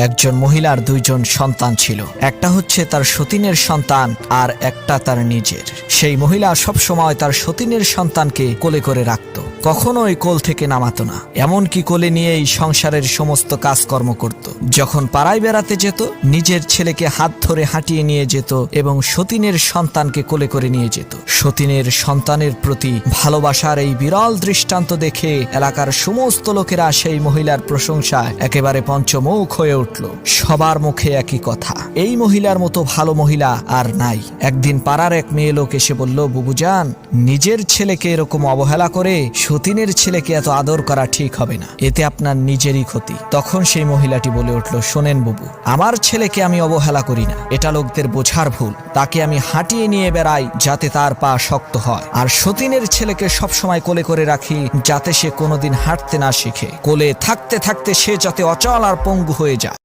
একজন মহিলার দুইজন সন্তান ছিল। একটা হচ্ছে তার সতীনের সন্তান আর একটা তার নিজের। সেই মহিলা সব সময় তার সতীনের সন্তানকে কোলে করে রাখত, কখনোই কোল থেকে নামাতো না, এমনকি কোলে নিয়েই সংসারের সমস্ত কাজকর্ম করত। যখন পাড়ায় বেড়াতে যেত, নিজের ছেলেকে হাত ধরে হাঁটিয়ে নিয়ে যেত এবং সতীনের সন্তানকে কোলে করে নিয়ে যেত। সতীনের সন্তানের প্রতি ভালোবাসার এই বিরল দৃষ্টান্ত দেখে এলাকার সমস্ত লোকেরা সেই মহিলার প্রশংসায় একেবারে পঞ্চমুখ হয়ে উঠল। সবার মুখে একই কথা, এই মহিলার মতো ভালো মহিলা আর নাই। একদিন পাড়ার এক মেয়ে লোক এসে বলল, বুবুজান, নিজের ছেলেকে এরকম অবহেলা করে সতীনের ছেলেকে এত আদর করা ঠিক হবে না, এতে আপনার নিজেরই ক্ষতি। তখন সেই মহিলাটি বলে উঠল, শোনেন বুবু, আমার ছেলেকে আমি অবহেলা করি না, এটা লোকদের বোঝার ভুল। তাকে আমি হাঁটিয়ে নিয়ে বেড়াই যাতে তার পা শক্ত হয়, আর সতীনের ছেলেকে সবসময় কোলে করে রাখি যাতে সে কোনোদিন হাঁটতে না শিখে, কোলে থাকতে থাকতে সে যাতে অচল আর পঙ্গু হয়ে যায়।